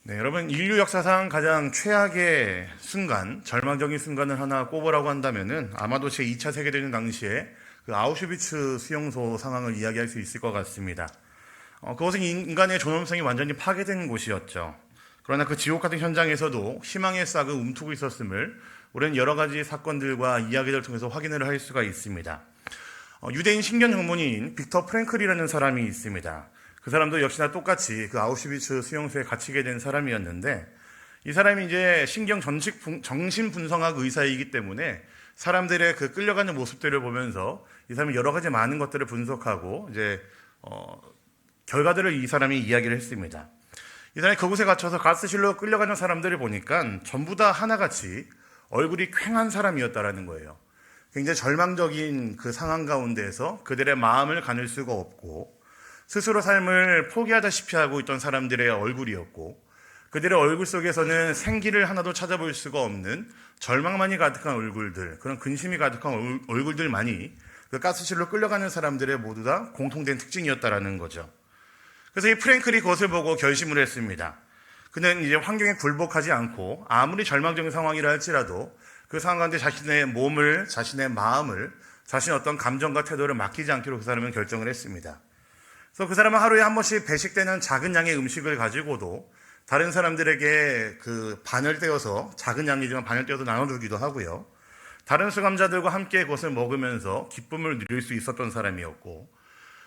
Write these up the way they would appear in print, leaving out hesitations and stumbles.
네, 여러분 인류 역사상 가장 최악의 순간, 절망적인 순간을 하나 꼽으라고 한다면은 아마도 제2차 세계대전 당시에 그 아우슈비츠 수용소 상황을 이야기할 수 있을 것 같습니다. 그것은 인간의 존엄성이 완전히 파괴된 곳이었죠. 그러나 그 지옥 같은 현장에서도 희망의 싹을 움트고 있었음을 우리는 여러 가지 사건들과 이야기들을 통해서 확인을 할 수가 있습니다. 유대인 신견 전문의인 빅터 프랭클이라는 사람이 있습니다. 그 사람도 역시나 똑같이 그 아우슈비츠 수용소에 갇히게 된 사람이었는데, 이 사람이 이제 정신분석학 의사이기 때문에 사람들의 그 끌려가는 모습들을 보면서 이 사람이 여러 가지 많은 것들을 분석하고 이제 결과들을 이 사람이 이야기를 했습니다. 이 사람이 그곳에 갇혀서 가스실로 끌려가는 사람들을 보니까 전부 다 하나같이 얼굴이 퀭한 사람이었다라는 거예요. 굉장히 절망적인 그 상황 가운데에서 그들의 마음을 가눌 수가 없고 스스로 삶을 포기하다시피 하고 있던 사람들의 얼굴이었고, 그들의 얼굴 속에서는 생기를 하나도 찾아볼 수가 없는 절망만이 가득한 얼굴들, 그런 근심이 가득한 얼굴들만이 그 가스실로 끌려가는 사람들의 모두 다 공통된 특징이었다라는 거죠. 그래서 이 프랭클이 그것을 보고 결심을 했습니다. 그는 이제 환경에 굴복하지 않고 아무리 절망적인 상황이라 할지라도 그 상황 가운데 자신의 몸을, 자신의 마음을, 자신의 어떤 감정과 태도를 맡기지 않기로 그 사람은 결정을 했습니다. 그래서 그 사람은 하루에 한 번씩 배식되는 작은 양의 음식을 가지고도 다른 사람들에게 그 반을 떼어서, 작은 양이지만 반을 떼어서 나눠주기도 하고요. 다른 수감자들과 함께 그것을 먹으면서 기쁨을 누릴 수 있었던 사람이었고,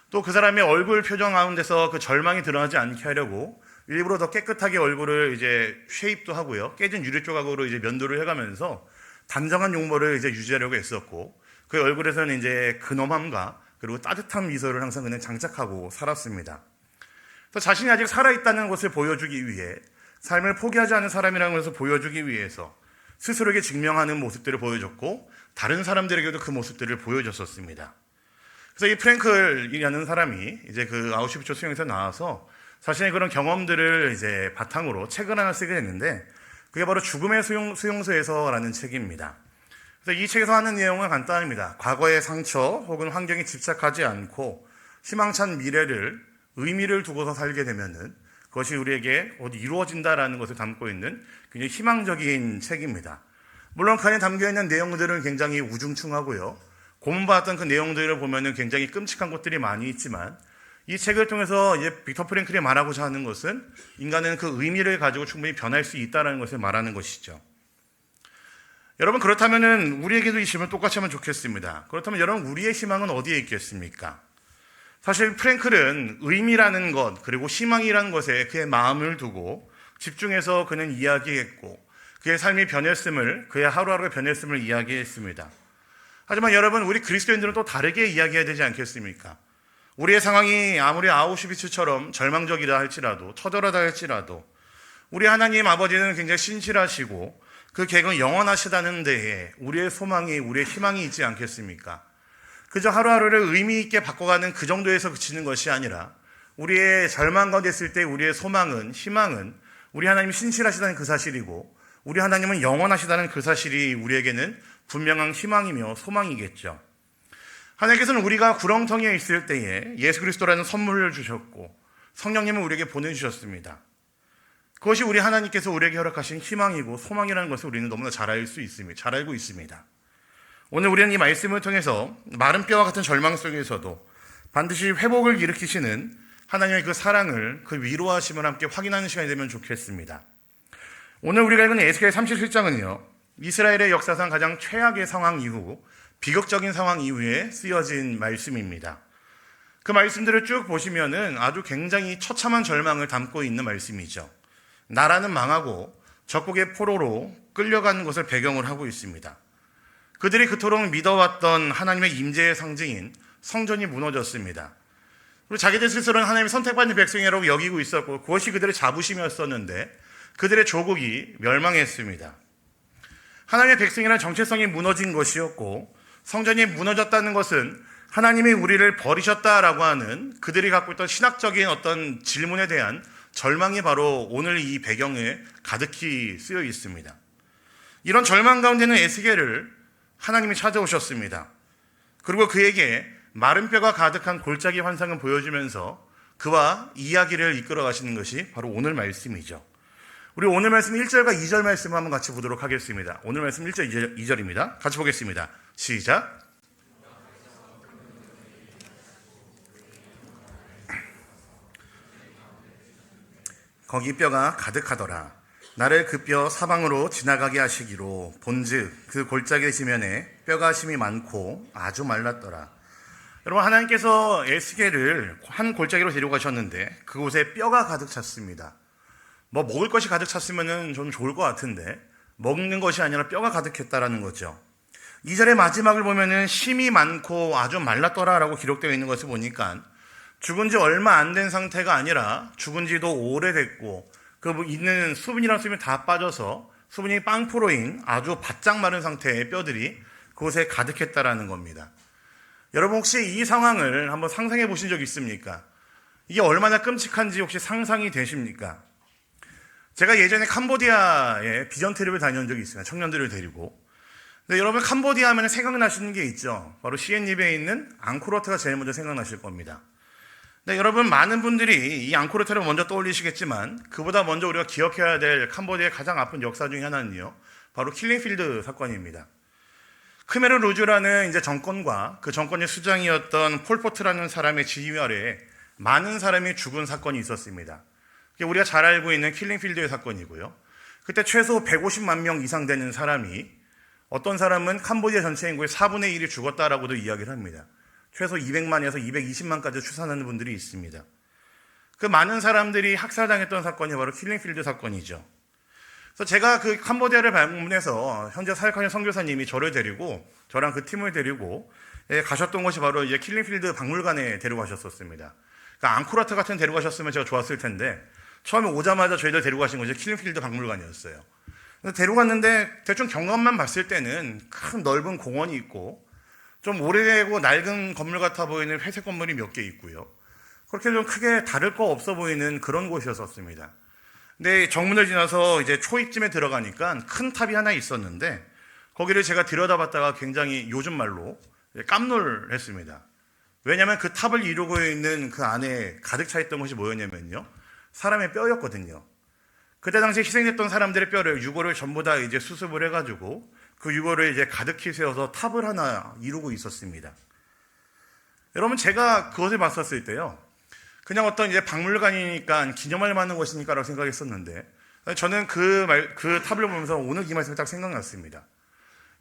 또 그 사람의 얼굴 표정 가운데서 그 절망이 드러나지 않게 하려고 일부러 더 깨끗하게 얼굴을 이제 쉐입도 하고요. 깨진 유리 조각으로 이제 면도를 해가면서 단정한 용모를 이제 유지하려고 했었고, 그 얼굴에서는 이제 근엄함과 그리고 따뜻한 미소를 항상 그냥 장착하고 살았습니다. 그래서 자신이 아직 살아있다는 것을 보여주기 위해, 삶을 포기하지 않은 사람이라는 것을 보여주기 위해서 스스로에게 증명하는 모습들을 보여줬고, 다른 사람들에게도 그 모습들을 보여줬었습니다. 그래서 이 프랭클이라는 사람이 이제 그 아우슈비츠 수용소에서 나와서 자신의 그런 경험들을 이제 바탕으로 책을 하나 쓰게 됐는데, 그게 바로 죽음의 수용소에서라는 책입니다. 그래서 이 책에서 하는 내용은 간단합니다. 과거의 상처 혹은 환경에 집착하지 않고 희망찬 미래를, 의미를 두고서 살게 되면은 그것이 우리에게 어디 이루어진다라는 것을 담고 있는 굉장히 희망적인 책입니다. 물론 그 안에 담겨있는 내용들은 굉장히 우중충하고요. 고문받았던 그 내용들을 보면은 굉장히 끔찍한 것들이 많이 있지만, 이 책을 통해서 이제 빅터 프랭클이 말하고자 하는 것은 인간은 그 의미를 가지고 충분히 변할 수 있다는 것을 말하는 것이죠. 여러분, 그렇다면은 우리에게도 이 질문 똑같이 하면 좋겠습니다. 그렇다면 여러분, 우리의 희망은 어디에 있겠습니까? 사실 프랭클은 의미라는 것, 그리고 희망이라는 것에 그의 마음을 두고 집중해서 그는 이야기했고, 그의 삶이 변했음을, 그의 하루하루가 변했음을 이야기했습니다. 하지만 여러분, 우리 그리스도인들은 또 다르게 이야기해야 되지 않겠습니까? 우리의 상황이 아무리 아우슈비츠처럼 절망적이다 할지라도, 처절하다 할지라도, 우리 하나님 아버지는 굉장히 신실하시고 그 계획은 영원하시다는 데에 우리의 소망이, 우리의 희망이 있지 않겠습니까? 그저 하루하루를 의미 있게 바꿔가는 그 정도에서 그치는 것이 아니라, 우리의 절망 가운데 있을 때 우리의 소망은, 희망은 우리 하나님이 신실하시다는 그 사실이고, 우리 하나님은 영원하시다는 그 사실이 우리에게는 분명한 희망이며 소망이겠죠. 하나님께서는 우리가 구렁텅이에 있을 때에 예수 그리스도라는 선물을 주셨고 성령님을 우리에게 보내주셨습니다. 그것이 우리 하나님께서 우리에게 허락하신 희망이고 소망이라는 것을 우리는 너무나 잘 알고 있습니다. 오늘 우리는 이 말씀을 통해서 마른 뼈와 같은 절망 속에서도 반드시 회복을 일으키시는 하나님의 그 사랑을, 그 위로하심을 함께 확인하는 시간이 되면 좋겠습니다. 오늘 우리가 읽은 에스겔 37장은요, 이스라엘의 역사상 가장 최악의 상황 이후, 비극적인 상황 이후에 쓰여진 말씀입니다. 그 말씀들을 쭉 보시면은 아주 굉장히 처참한 절망을 담고 있는 말씀이죠. 나라는 망하고 적국의 포로로 끌려가는 것을 배경으로 하고 있습니다. 그들이 그토록 믿어왔던 하나님의 임재의 상징인 성전이 무너졌습니다. 그리고 자기들 스스로는 하나님의 선택받은 백성이라고 여기고 있었고, 그것이 그들의 자부심이었었는데 그들의 조국이 멸망했습니다. 하나님의 백성이라는 정체성이 무너진 것이었고, 성전이 무너졌다는 것은 하나님이 우리를 버리셨다라고 하는 그들이 갖고 있던 신학적인 어떤 질문에 대한 절망이 바로 오늘 이 배경에 가득히 쓰여 있습니다. 이런 절망 가운데는 에스겔을 하나님이 찾아오셨습니다. 그리고 그에게 마른 뼈가 가득한 골짜기 환상을 보여주면서 그와 이야기를 이끌어 가시는 것이 바로 오늘 말씀이죠. 우리 오늘 말씀 1절과 2절 말씀 한번 같이 보도록 하겠습니다. 오늘 말씀 1절, 2절입니다. 같이 보겠습니다. 시작. 거기 뼈가 가득하더라. 나를 그 뼈 사방으로 지나가게 하시기로 본즉 그 골짜기 지면에 뼈가 심이 많고 아주 말랐더라. 여러분, 하나님께서 에스겔을 한 골짜기로 데려가셨는데 그곳에 뼈가 가득 찼습니다. 뭐 먹을 것이 가득 찼으면 좀 좋을 것 같은데 먹는 것이 아니라 뼈가 가득했다라는 거죠. 2절의 마지막을 보면은 심이 많고 아주 말랐더라라고 기록되어 있는 것을 보니까 죽은 지 얼마 안 된 상태가 아니라 죽은 지도 오래됐고 그 있는 수분이랑 수분이 다 빠져서 수분이 빵프로인 아주 바짝 마른 상태의 뼈들이 그곳에 가득했다라는 겁니다. 여러분, 혹시 이 상황을 한번 상상해 보신 적 있습니까? 이게 얼마나 끔찍한지 혹시 상상이 되십니까? 제가 예전에 캄보디아에 비전 트립을 다녀온 적이 있습니다. 청년들을 데리고. 근데 여러분, 캄보디아 하면 생각나시는 게 있죠. 바로 시엠립에 있는 앙코르와트가 제일 먼저 생각나실 겁니다. 네, 여러분, 많은 분들이 이 앙코르와트를 먼저 떠올리시겠지만 그보다 먼저 우리가 기억해야 될 캄보디아의 가장 아픈 역사 중에 하나는요, 바로 킬링필드 사건입니다. 크메르 루즈라는 이제 정권과 그 정권의 수장이었던 폴포트라는 사람의 지휘 아래에 많은 사람이 죽은 사건이 있었습니다. 우리가 잘 알고 있는 킬링필드의 사건이고요. 그때 최소 150만 명 이상 되는 사람이, 어떤 사람은 캄보디아 전체 인구의 4분의 1이 죽었다라고도 이야기를 합니다. 최소 200만에서 220만까지 추산하는 분들이 있습니다. 그 많은 사람들이 학살당했던 사건이 바로 킬링필드 사건이죠. 그래서 제가 그 캄보디아를 방문해서 현재 사역하는 선교사님이 저를 데리고, 저랑 그 팀을 데리고 가셨던 곳이 바로 이제 킬링필드 박물관에 데려가셨었습니다. 그러니까 앙코르와트 같은 데려가셨으면 제가 좋았을 텐데 처음에 오자마자 저희들 데려가신 곳이 킬링필드 박물관이었어요. 데려갔는데 대충 경관만 봤을 때는 큰 넓은 공원이 있고 좀 오래되고 낡은 건물 같아 보이는 회색 건물이 몇 개 있고요. 그렇게 좀 크게 다를 거 없어 보이는 그런 곳이었었습니다. 근데 정문을 지나서 이제 초입쯤에 들어가니까 큰 탑이 하나 있었는데 거기를 제가 들여다봤다가 굉장히 요즘 말로 깜놀했습니다. 왜냐하면 그 탑을 이루고 있는 그 안에 가득 차 있던 것이 뭐였냐면요, 사람의 뼈였거든요. 그때 당시에 희생됐던 사람들의 뼈를, 유골을 전부 다 이제 수습을 해가지고 그 유골을 이제 가득히 세워서 탑을 하나 이루고 있었습니다. 여러분, 제가 그것을 봤었을 때요, 그냥 어떤 이제 박물관이니까 기념할 만한 것이니까라고 생각했었는데 저는 그 탑을 보면서 오늘 이 말씀이 딱 생각났습니다.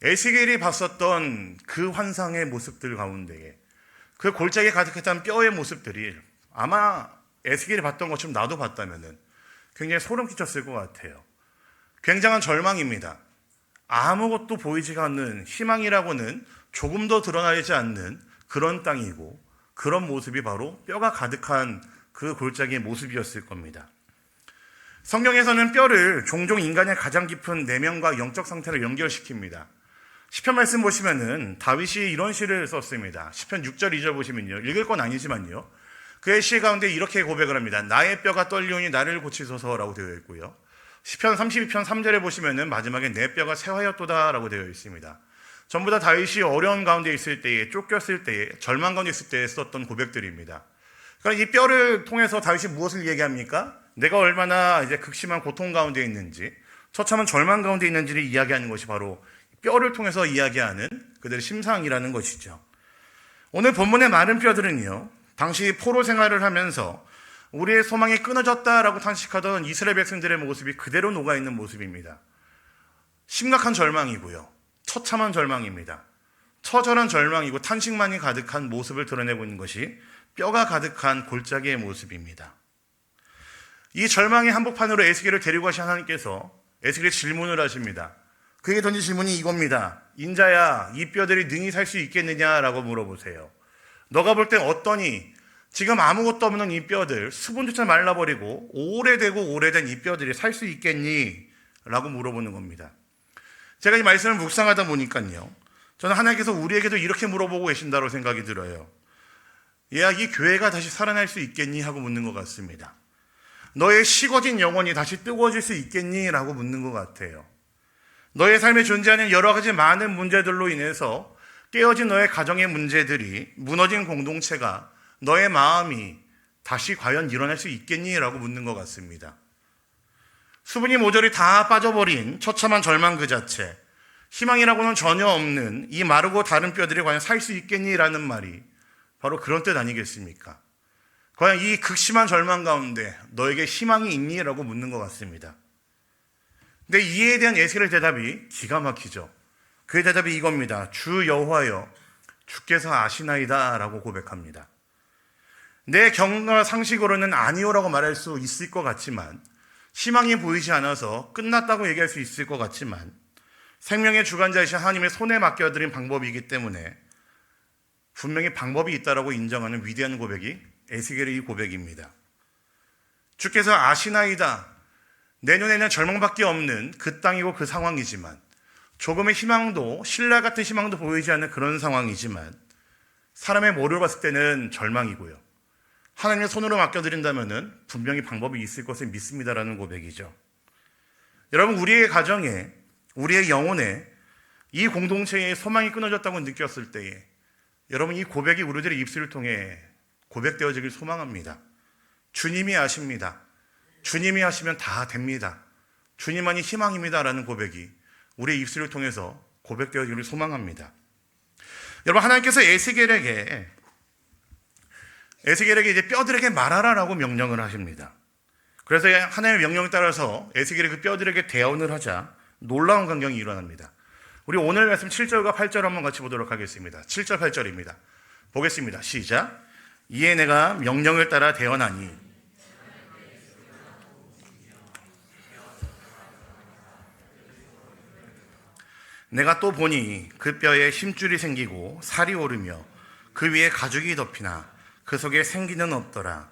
에스겔이 봤었던 그 환상의 모습들 가운데에 그 골짜기에 가득했던 뼈의 모습들이 아마 에스겔이 봤던 것처럼 나도 봤다면은 굉장히 소름 끼쳤을 것 같아요. 굉장한 절망입니다. 아무것도 보이지가 않는, 희망이라고는 조금도 드러나지 않는 그런 땅이고 그런 모습이 바로 뼈가 가득한 그 골짜기의 모습이었을 겁니다. 성경에서는 뼈를 종종 인간의 가장 깊은 내면과 영적 상태를 연결시킵니다. 시편 말씀 보시면은 다윗이 이런 시를 썼습니다. 시편 6절 2절 보시면요, 읽을 건 아니지만요, 그의 시 가운데 이렇게 고백을 합니다. 나의 뼈가 떨리오니 나를 고치소서라고 되어 있고요. 시편 32편 3절에 보시면은 마지막에 내 뼈가 쇠하였도다라고 되어 있습니다. 전부 다 다윗이 어려운 가운데 있을 때에, 쫓겼을 때에, 절망 가운데 있을 때에 썼던 고백들입니다. 그러니까 이 뼈를 통해서 다윗이 무엇을 얘기합니까? 내가 얼마나 이제 극심한 고통 가운데 있는지, 처참한 절망 가운데 있는지를 이야기하는 것이 바로 뼈를 통해서 이야기하는 그들의 심상이라는 것이죠. 오늘 본문의 많은 뼈들은요, 당시 포로 생활을 하면서 우리의 소망이 끊어졌다라고 탄식하던 이스라엘 백성들의 모습이 그대로 녹아있는 모습입니다. 심각한 절망이고요, 처참한 절망입니다. 처절한 절망이고 탄식만이 가득한 모습을 드러내고 있는 것이 뼈가 가득한 골짜기의 모습입니다. 이 절망의 한복판으로 에스겔을 데리고 가신 하나님께서 에스겔에 질문을 하십니다. 그에게 던진 질문이 이겁니다. 인자야, 이 뼈들이 능히 살 수 있겠느냐라고 물어보세요. 너가 볼 땐 어떠니? 지금 아무것도 없는 이 뼈들, 수분조차 말라버리고 오래되고 오래된 이 뼈들이 살 수 있겠니? 라고 물어보는 겁니다. 제가 이 말씀을 묵상하다 보니까요, 저는 하나님께서 우리에게도 이렇게 물어보고 계신다고 생각이 들어요. 얘야, 이 교회가 다시 살아날 수 있겠니? 하고 묻는 것 같습니다. 너의 식어진 영혼이 다시 뜨거워질 수 있겠니? 라고 묻는 것 같아요. 너의 삶에 존재하는 여러 가지 많은 문제들로 인해서 깨어진 너의 가정의 문제들이, 무너진 공동체가, 너의 마음이 다시 과연 일어날 수 있겠니? 라고 묻는 것 같습니다. 수분이 모조리 다 빠져버린 처참한 절망 그 자체, 희망이라고는 전혀 없는 이 마르고 다른 뼈들이 과연 살 수 있겠니라는 말이 바로 그런 뜻 아니겠습니까? 과연 이 극심한 절망 가운데 너에게 희망이 있니? 라고 묻는 것 같습니다. 근데 이에 대한 에스겔의 대답이 기가 막히죠. 그의 대답이 이겁니다. 주 여호와여, 주께서 아시나이다 라고 고백합니다. 내 경과 상식으로는 아니오라고 말할 수 있을 것 같지만, 희망이 보이지 않아서 끝났다고 얘기할 수 있을 것 같지만, 생명의 주관자이신 하나님의 손에 맡겨드린 방법이기 때문에 분명히 방법이 있다라고 인정하는 위대한 고백이 에스겔의 이 고백입니다. 주께서 아시나이다. 내 눈에는 절망밖에 없는 그 땅이고 그 상황이지만, 조금의 희망도, 신라 같은 희망도 보이지 않는 그런 상황이지만, 사람의 머리로 봤을 때는 절망이고요. 하나님의 손으로 맡겨드린다면 분명히 방법이 있을 것을 믿습니다라는 고백이죠. 여러분, 우리의 가정에, 우리의 영혼에 이 공동체의 소망이 끊어졌다고 느꼈을 때에 여러분, 이 고백이 우리들의 입술을 통해 고백되어지길 소망합니다. 주님이 아십니다. 주님이 하시면 다 됩니다. 주님만이 희망입니다라는 고백이 우리의 입술을 통해서 고백되어지기를 소망합니다. 여러분, 하나님께서 에스겔에게 이제 뼈들에게 말하라라고 명령을 하십니다. 그래서 하나님의 명령에 따라서 에스겔이 그 뼈들에게 대언을 하자 놀라운 광경이 일어납니다. 우리 오늘 말씀 7절과 8절 한번 같이 보도록 하겠습니다. 7절, 8절입니다. 보겠습니다. 시작. 이에 내가 명령을 따라 대언하니 내가 또 보니 그 뼈에 힘줄이 생기고 살이 오르며 그 위에 가죽이 덮이나 그 속에 생기는 없더라.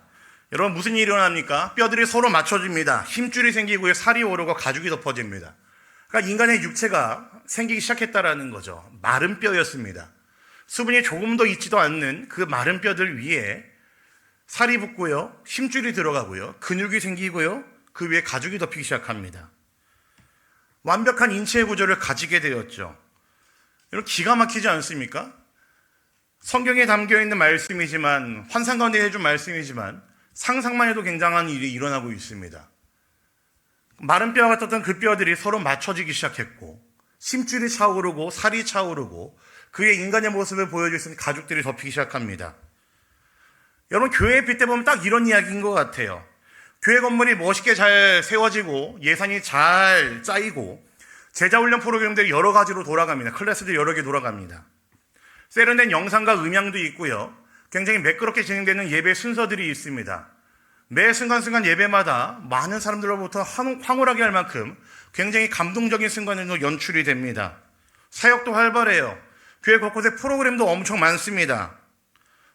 여러분, 무슨 일이 일어납니까? 뼈들이 서로 맞춰집니다. 힘줄이 생기고 살이 오르고 가죽이 덮어집니다. 그러니까 인간의 육체가 생기기 시작했다라는 거죠. 마른 뼈였습니다. 수분이 조금도 있지도 않는 그 마른 뼈들 위에 살이 붙고요, 힘줄이 들어가고요, 근육이 생기고요, 그 위에 가죽이 덮이기 시작합니다. 완벽한 인체의 구조를 가지게 되었죠. 여러분, 기가 막히지 않습니까? 성경에 담겨있는 말씀이지만, 환상 가운데 해준 말씀이지만 상상만 해도 굉장한 일이 일어나고 있습니다. 마른 뼈 같았던 그 뼈들이 서로 맞춰지기 시작했고, 심줄이 차오르고 살이 차오르고 그의 인간의 모습을 보여줄 수 있는 가죽들이 덮이기 시작합니다. 여러분, 교회에 빗대보면 딱 이런 이야기인 것 같아요. 교회 건물이 멋있게 잘 세워지고 예산이 잘 짜이고 제자훈련 프로그램들이 여러 가지로 돌아갑니다. 클래스들이 여러 개 돌아갑니다. 세련된 영상과 음향도 있고요, 굉장히 매끄럽게 진행되는 예배 순서들이 있습니다. 매 순간순간 예배마다 많은 사람들로부터 황홀하게 할 만큼 굉장히 감동적인 순간들도 연출이 됩니다. 사역도 활발해요. 교회 곳곳에 프로그램도 엄청 많습니다.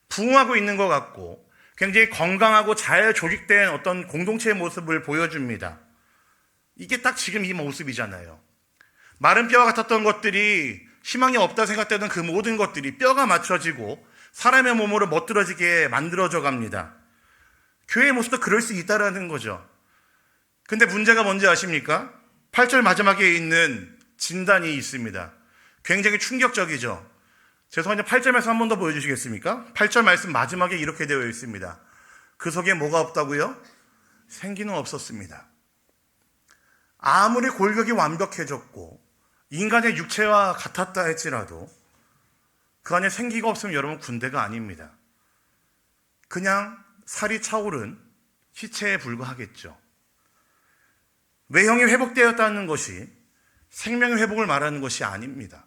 부흥하고 있는 것 같고 굉장히 건강하고 잘 조직된 어떤 공동체의 모습을 보여줍니다. 이게 딱 지금 이 모습이잖아요. 마른 뼈와 같았던 것들이 희망이 없다 생각되던 그 모든 것들이 뼈가 맞춰지고 사람의 몸으로 멋들어지게 만들어져 갑니다. 교회의 모습도 그럴 수 있다라는 거죠. 근데 문제가 뭔지 아십니까? 8절 마지막에 있는 진단이 있습니다. 굉장히 충격적이죠. 죄송한데 8절 말씀 한 번 더 보여주시겠습니까? 8절 말씀 마지막에 이렇게 되어 있습니다. 그 속에 뭐가 없다고요? 생기는 없었습니다. 아무리 골격이 완벽해졌고 인간의 육체와 같았다 할지라도 그 안에 생기가 없으면 여러분, 군대가 아닙니다. 그냥 살이 차오른 시체에 불과하겠죠. 외형이 회복되었다는 것이 생명의 회복을 말하는 것이 아닙니다.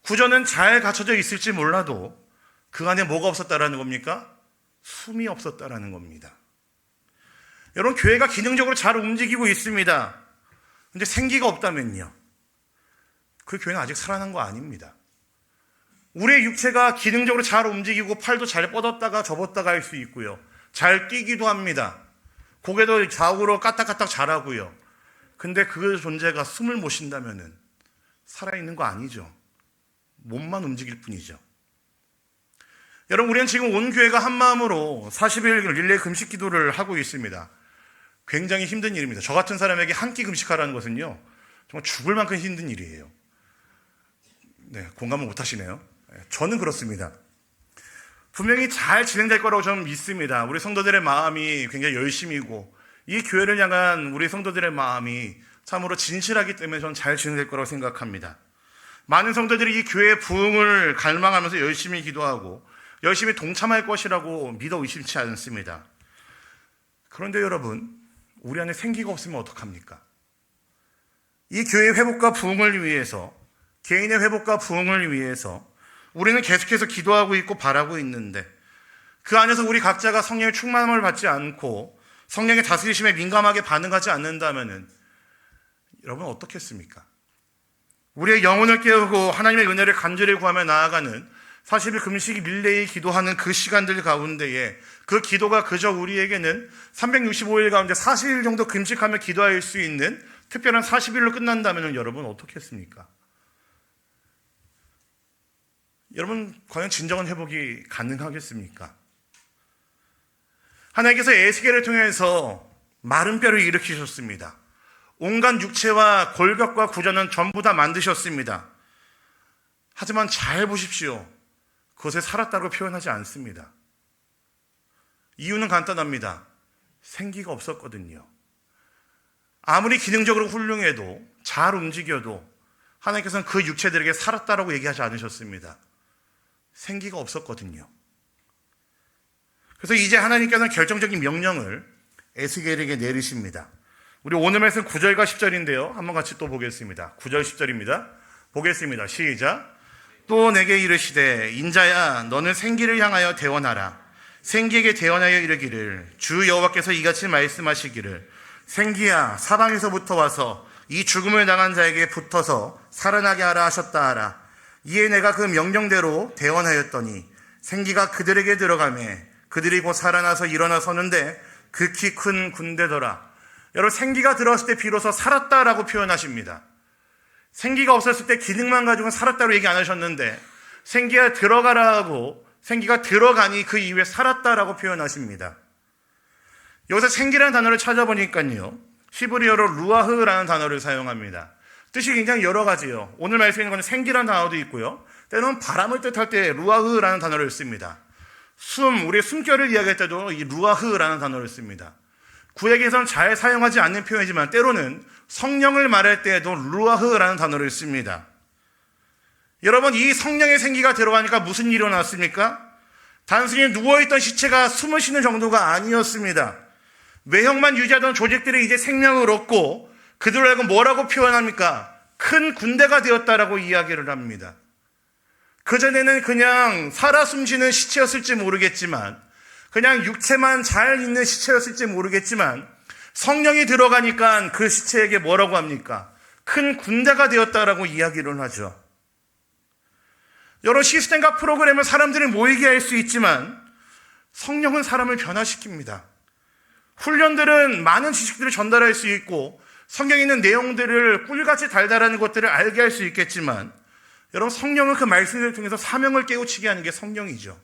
구조는 잘 갖춰져 있을지 몰라도 그 안에 뭐가 없었다라는 겁니까? 숨이 없었다라는 겁니다. 여러분, 교회가 기능적으로 잘 움직이고 있습니다. 근데 생기가 없다면요, 그 교회는 아직 살아난 거 아닙니다. 우리의 육체가 기능적으로 잘 움직이고 팔도 잘 뻗었다가 접었다가 할 수 있고요, 잘 뛰기도 합니다. 고개도 좌우로 까딱까딱 잘하고요. 근데 그 존재가 숨을 못 쉰다면 살아있는 거 아니죠. 몸만 움직일 뿐이죠. 여러분, 우리는 지금 온 교회가 한 마음으로 40일 릴레이 금식 기도를 하고 있습니다. 굉장히 힘든 일입니다. 저 같은 사람에게 한 끼 금식하라는 것은요, 정말 죽을 만큼 힘든 일이에요. 네, 공감을 못 하시네요. 저는 그렇습니다. 분명히 잘 진행될 거라고 저는 믿습니다. 우리 성도들의 마음이 굉장히 열심이고 이 교회를 향한 우리 성도들의 마음이 참으로 진실하기 때문에 저는 잘 진행될 거라고 생각합니다. 많은 성도들이 이 교회의 부흥을 갈망하면서 열심히 기도하고 열심히 동참할 것이라고 믿어 의심치 않습니다. 그런데 여러분, 우리 안에 생기가 없으면 어떡합니까? 이 교회의 회복과 부흥을 위해서, 개인의 회복과 부흥을 위해서 우리는 계속해서 기도하고 있고 바라고 있는데, 그 안에서 우리 각자가 성령의 충만함을 받지 않고 성령의 다스리심에 민감하게 반응하지 않는다면 여러분 어떻겠습니까? 우리의 영혼을 깨우고 하나님의 은혜를 간절히 구하며 나아가는 40일 금식 릴레이 기도하는 그 시간들 가운데에 그 기도가 그저 우리에게는 365일 가운데 40일 정도 금식하며 기도할 수 있는 특별한 40일로 끝난다면 여러분 어떻겠습니까? 여러분 과연 진정한 회복이 가능하겠습니까? 하나님께서 에스겔을 통해서 마른 뼈를 일으키셨습니다. 온갖 육체와 골격과 구전은 전부 다 만드셨습니다. 하지만 잘 보십시오. 그것에 살았다고 표현하지 않습니다. 이유는 간단합니다. 생기가 없었거든요. 아무리 기능적으로 훌륭해도 잘 움직여도 하나님께서는 그 육체들에게 살았다라고 얘기하지 않으셨습니다. 생기가 없었거든요. 그래서 이제 하나님께서는 결정적인 명령을 에스겔에게 내리십니다. 우리 오늘 말씀 9절과 10절인데요. 한번 같이 또 보겠습니다. 9절 10절입니다. 보겠습니다. 시작. 또 내게 이르시되 인자야 너는 생기를 향하여 대언하라. 생기에게 대언하여 이르기를 주 여호와께서 이같이 말씀하시기를 생기야 사방에서부터 와서 이 죽음을 당한 자에게 붙어서 살아나게 하라 하셨다 하라. 이에 내가 그 명령대로 대언하였더니 생기가 그들에게 들어가매 그들이 곧 살아나서 일어나 서는데 극히 큰 군대더라. 여러분 생기가 들어왔을 때 비로소 살았다라고 표현하십니다. 생기가 없었을 때 기능만 가지고는 살았다고 얘기 안 하셨는데 생기가 들어가라고 생기가 들어가니 그 이후에 살았다라고 표현하십니다. 여기서 생기라는 단어를 찾아보니까요. 히브리어로 루아흐라는 단어를 사용합니다. 뜻이 굉장히 여러 가지예요. 오늘 말씀에 있는 건 생기라는 단어도 있고요. 때로는 바람을 뜻할 때 루아흐라는 단어를 씁니다. 우리의 숨결을 이야기할 때도 이 루아흐라는 단어를 씁니다. 구약에서는 잘 사용하지 않는 표현이지만 때로는 성령을 말할 때에도 루아흐라는 단어를 씁니다. 여러분 이 성령의 생기가 들어가니까 무슨 일이 일어났습니까? 단순히 누워있던 시체가 숨을 쉬는 정도가 아니었습니다. 외형만 유지하던 조직들이 이제 생명을 얻고 그들을 알고 뭐라고 표현합니까? 큰 군대가 되었다라고 이야기를 합니다. 그전에는 그냥 살아 숨쉬는 시체였을지 모르겠지만 그냥 육체만 잘 있는 시체였을지 모르겠지만 성령이 들어가니까 그 시체에게 뭐라고 합니까? 큰 군대가 되었다라고 이야기를 하죠. 여러 시스템과 프로그램을 사람들이 모이게 할 수 있지만 성령은 사람을 변화시킵니다. 훈련들은 많은 지식들을 전달할 수 있고 성경에 있는 내용들을 꿀같이 달달하는 것들을 알게 할 수 있겠지만 여러분 성령은 그 말씀을 통해서 사명을 깨우치게 하는 게 성령이죠.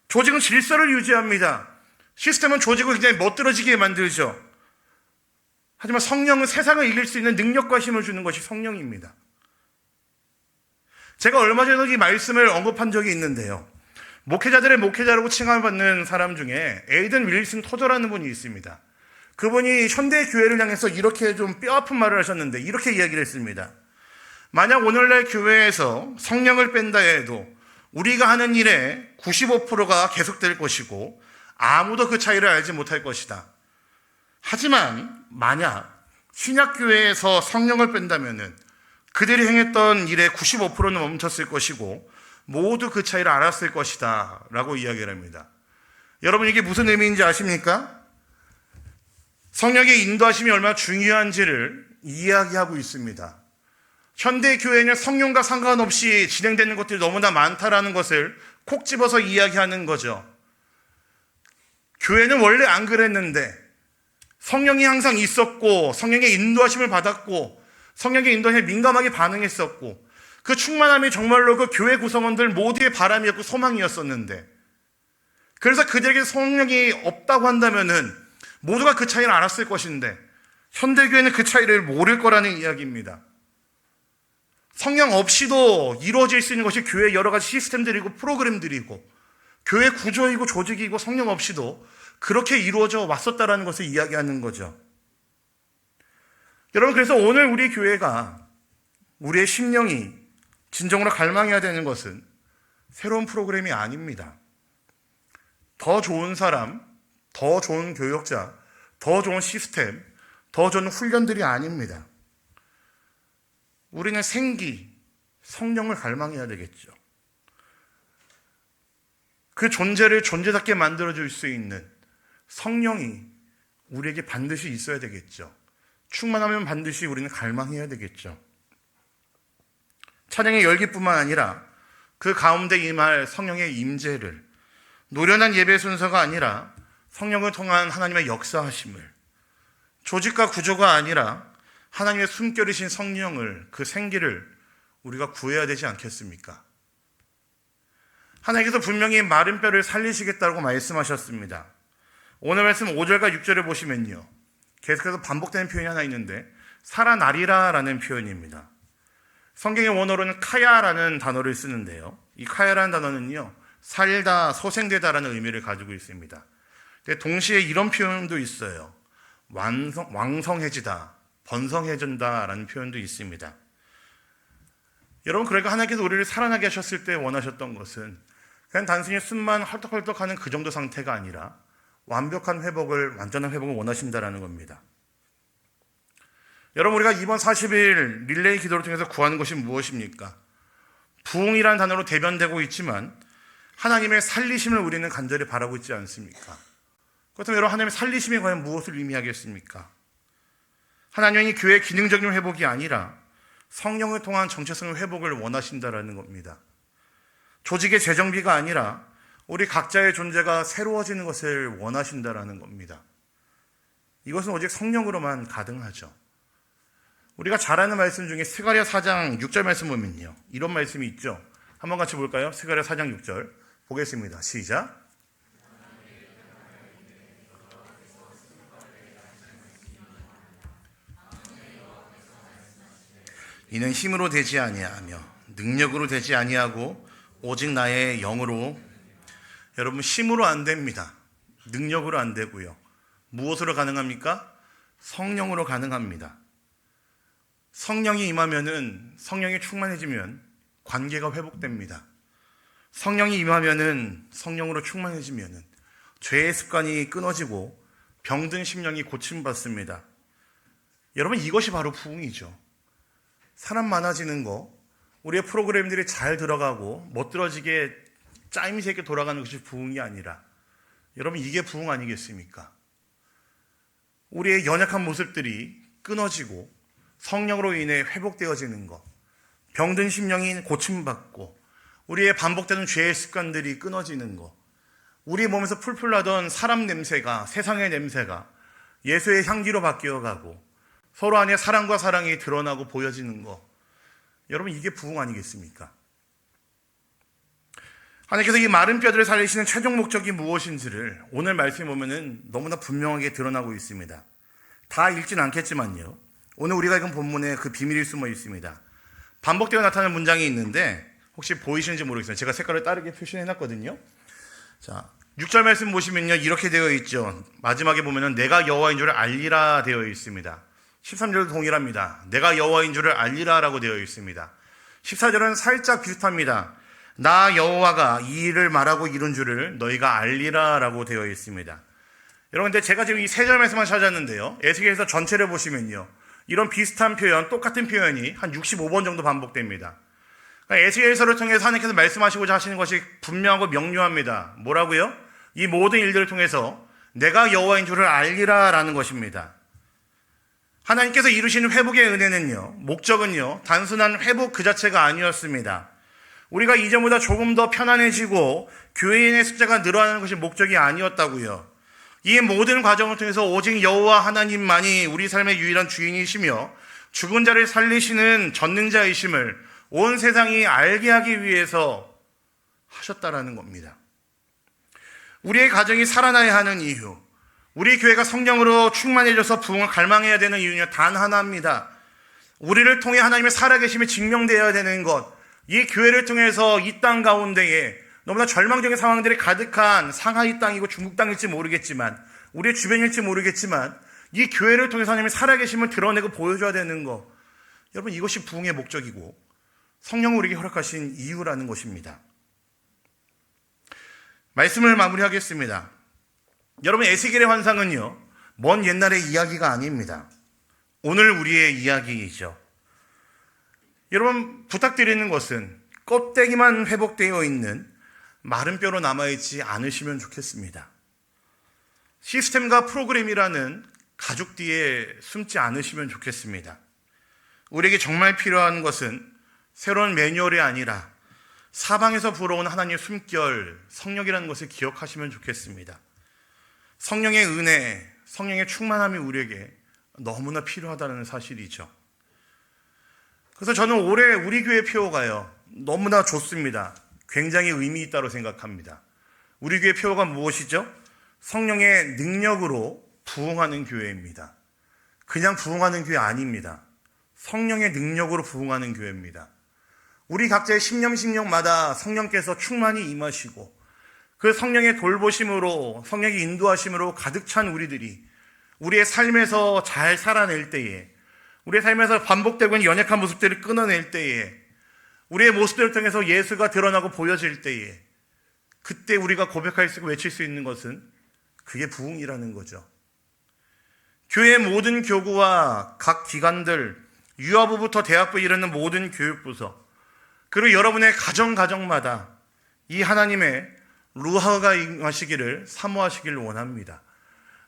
조직은 질서를 유지합니다. 시스템은 조직을 굉장히 멋들어지게 만들죠. 하지만 성령은 세상을 이길 수 있는 능력과 힘을 주는 것이 성령입니다. 제가 얼마 전에 이 말씀을 언급한 적이 있는데요. 목회자들의 목회자라고 칭함받는 사람 중에 에이든 윌슨 토저라는 분이 있습니다. 그분이 현대 교회를 향해서 이렇게 좀 뼈아픈 말을 하셨는데 이렇게 이야기를 했습니다. 만약 오늘날 교회에서 성령을 뺀다 해도 우리가 하는 일의 95%가 계속될 것이고 아무도 그 차이를 알지 못할 것이다. 하지만 만약 신약교회에서 성령을 뺀다면은 그들이 행했던 일의 95%는 멈췄을 것이고 모두 그 차이를 알았을 것이다 라고 이야기를 합니다. 여러분 이게 무슨 의미인지 아십니까? 성령의 인도하심이 얼마나 중요한지를 이야기하고 있습니다. 현대 교회는 성령과 상관없이 진행되는 것들이 너무나 많다라는 것을 콕 집어서 이야기하는 거죠. 교회는 원래 안 그랬는데 성령이 항상 있었고 성령의 인도하심을 받았고 성령의 인도에 민감하게 반응했었고 그 충만함이 정말로 그 교회 구성원들 모두의 바람이었고 소망이었었는데 그래서 그들에게 성령이 없다고 한다면은 모두가 그 차이를 알았을 것인데 현대교회는 그 차이를 모를 거라는 이야기입니다. 성령 없이도 이루어질 수 있는 것이 교회의 여러 가지 시스템들이고 프로그램들이고 교회 구조이고 조직이고 성령 없이도 그렇게 이루어져 왔었다라는 것을 이야기하는 거죠. 여러분, 그래서 오늘 우리 교회가, 우리의 심령이 진정으로 갈망해야 되는 것은 새로운 프로그램이 아닙니다. 더 좋은 사람, 더 좋은 교역자, 더 좋은 시스템, 더 좋은 훈련들이 아닙니다. 우리는 생기, 성령을 갈망해야 되겠죠. 그 존재를 존재답게 만들어줄 수 있는 성령이 우리에게 반드시 있어야 되겠죠. 충만하면 반드시 우리는 갈망해야 되겠죠. 찬양의 열기뿐만 아니라 그 가운데 임할 성령의 임재를, 노련한 예배 순서가 아니라 성령을 통한 하나님의 역사하심을, 조직과 구조가 아니라 하나님의 숨결이신 성령을, 그 생기를 우리가 구해야 되지 않겠습니까? 하나님께서 분명히 마른 뼈를 살리시겠다고 말씀하셨습니다. 오늘 말씀 5절과 6절을 보시면요, 계속해서 반복되는 표현이 하나 있는데 살아나리라 라는 표현입니다. 성경의 원어로는 카야라는 단어를 쓰는데요, 이 카야라는 단어는요, 살다, 소생되다라는 의미를 가지고 있습니다. 근데 동시에 이런 표현도 있어요. 왕성해지다, 번성해진다라는 표현도 있습니다. 여러분, 그러니까 하나님께서 우리를 살아나게 하셨을 때 원하셨던 것은 그냥 단순히 숨만 헐떡헐떡하는 그 정도 상태가 아니라 완벽한 회복을, 완전한 회복을 원하신다라는 겁니다. 여러분, 우리가 이번 40일 릴레이 기도를 통해서 구하는 것이 무엇입니까? 부흥이라는 단어로 대변되고 있지만 하나님의 살리심을 우리는 간절히 바라고 있지 않습니까? 그렇다면 여러분, 하나님의 살리심이 과연 무엇을 의미하겠습니까? 하나님이 교회의 기능적인 회복이 아니라 성령을 통한 정체성의 회복을 원하신다라는 겁니다. 조직의 재정비가 아니라 우리 각자의 존재가 새로워지는 것을 원하신다라는 겁니다. 이것은 오직 성령으로만 가능하죠. 우리가 잘 아는 말씀 중에 스가랴 4장 6절 말씀 보면요, 이런 말씀이 있죠. 한번 같이 볼까요? 스가랴 4장 6절 보겠습니다. 시작. 이는 힘으로 되지 아니하며 능력으로 되지 아니하고 오직 나의 영으로. 여러분, 힘으로 안 됩니다. 능력으로 안 되고요. 무엇으로 가능합니까? 성령으로 가능합니다. 성령이 임하면은, 성령이 충만해지면 관계가 회복됩니다. 성령이 임하면은, 성령으로 충만해지면은 죄의 습관이 끊어지고 병든 심령이 고침받습니다. 여러분, 이것이 바로 부흥이죠. 사람 많아지는 거, 우리의 프로그램들이 잘 들어가고 멋들어지게 짜임새 있게 돌아가는 것이 부흥이 아니라, 여러분, 이게 부흥 아니겠습니까? 우리의 연약한 모습들이 끊어지고 성령으로 인해 회복되어지는 것, 병든 심령이 고침받고 우리의 반복되는 죄의 습관들이 끊어지는 것, 우리 몸에서 풀풀 나던 사람 냄새가, 세상의 냄새가 예수의 향기로 바뀌어가고 서로 안에 사랑과 사랑이 드러나고 보여지는 것, 여러분, 이게 부흥 아니겠습니까? 하나님께서 이 마른 뼈들을 살리시는 최종 목적이 무엇인지를 오늘 말씀에 보면은 너무나 분명하게 드러나고 있습니다. 다 읽진 않겠지만요, 오늘 우리가 읽은 본문에 그 비밀이 숨어 있습니다. 반복되어 나타나는 문장이 있는데 혹시 보이시는지 모르겠어요. 제가 색깔을 다르게 표시해놨거든요. 자, 6절 말씀 보시면요, 이렇게 되어 있죠. 마지막에 보면은 내가 여호와인 줄을 알리라 되어 있습니다. 13절도 동일합니다. 내가 여호와인 줄을 알리라 라고 되어 있습니다. 14절은 살짝 비슷합니다. 나 여호와가 이 일을 말하고 이룬 줄을 너희가 알리라 라고 되어 있습니다. 여러분, 근데 제가 지금 이 세 절 말씀만 찾았는데요, 에스겔서 전체를 보시면요, 이런 비슷한 표현, 똑같은 표현이 한 65번 정도 반복됩니다. 그러니까 에스겔서를 통해서 하나님께서 말씀하시고자 하시는 것이 분명하고 명료합니다. 뭐라고요? 이 모든 일들을 통해서 내가 여호와인 줄을 알리라 라는 것입니다. 하나님께서 이루시는 회복의 은혜는요, 목적은요, 단순한 회복 그 자체가 아니었습니다. 우리가 이전보다 조금 더 편안해지고 교회인의 숫자가 늘어나는 것이 목적이 아니었다고요. 이 모든 과정을 통해서 오직 여호와 하나님만이 우리 삶의 유일한 주인이시며 죽은 자를 살리시는 전능자이심을 온 세상이 알게 하기 위해서 하셨다라는 겁니다. 우리의 가정이 살아나야 하는 이유, 우리 교회가 성령으로 충만해져서 부흥을 갈망해야 되는 이유는 단 하나입니다. 우리를 통해 하나님의 살아계심이 증명되어야 되는 것, 이 교회를 통해서 이 땅 가운데에 너무나 절망적인 상황들이 가득한 상하이 땅이고 중국 땅일지 모르겠지만, 우리의 주변일지 모르겠지만, 이 교회를 통해서 하나님이 살아계심을 드러내고 보여줘야 되는 거, 여러분, 이것이 부흥의 목적이고 성령을 우리에게 허락하신 이유라는 것입니다. 말씀을 마무리하겠습니다. 여러분, 에스겔의 환상은요, 먼 옛날의 이야기가 아닙니다. 오늘 우리의 이야기이죠. 여러분, 부탁드리는 것은 껍데기만 회복되어 있는 마른 뼈로 남아있지 않으시면 좋겠습니다. 시스템과 프로그램이라는 가죽 뒤에 숨지 않으시면 좋겠습니다. 우리에게 정말 필요한 것은 새로운 매뉴얼이 아니라 사방에서 불어온 하나님의 숨결, 성령이라는 것을 기억하시면 좋겠습니다. 성령의 은혜, 성령의 충만함이 우리에게 너무나 필요하다는 사실이죠. 그래서 저는 올해 우리 교회 표어가요, 너무나 좋습니다. 굉장히 의미 있다고 생각합니다. 우리 교회 표어가 무엇이죠? 성령의 능력으로 부흥하는 교회입니다. 그냥 부흥하는 교회 아닙니다. 성령의 능력으로 부흥하는 교회입니다. 우리 각자의 심령마다 성령께서 충만히 임하시고 그 성령의 돌보심으로, 성령의 인도하심으로 가득 찬 우리들이 우리의 삶에서 잘 살아낼 때에, 우리의 삶에서 반복되고 있는 연약한 모습들을 끊어낼 때에, 우리의 모습들을 통해서 예수가 드러나고 보여질 때에, 그때 우리가 고백할 수 있고 외칠 수 있는 것은 그게 부흥이라는 거죠. 교회의 모든 교구와 각 기관들, 유아부부터 대학부 이르는 모든 교육부서, 그리고 여러분의 가정마다 이 하나님의 루하가 임하시기를 사모하시기를 원합니다.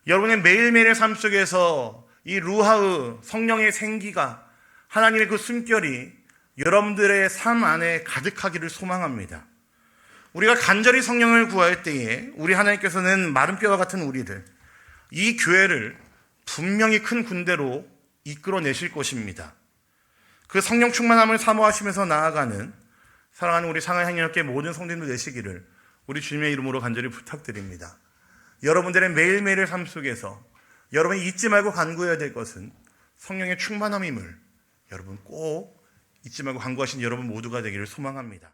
여러분의 매일매일의 삶 속에서 이 루하의 성령의 생기가, 하나님의 그 숨결이 여러분들의 삶 안에 가득하기를 소망합니다. 우리가 간절히 성령을 구할 때에 우리 하나님께서는 마른 뼈와 같은 우리를, 이 교회를 분명히 큰 군대로 이끌어내실 것입니다. 그 성령 충만함을 사모하시면서 나아가는 사랑하는 우리 상하이향연합회 모든 성도님들 되시기를 우리 주님의 이름으로 간절히 부탁드립니다. 여러분들의 매일매일의 삶 속에서 여러분이 잊지 말고 간구해야 될 것은 성령의 충만함임을 여러분 꼭 잊지 말고 간구하신 여러분 모두가 되기를 소망합니다.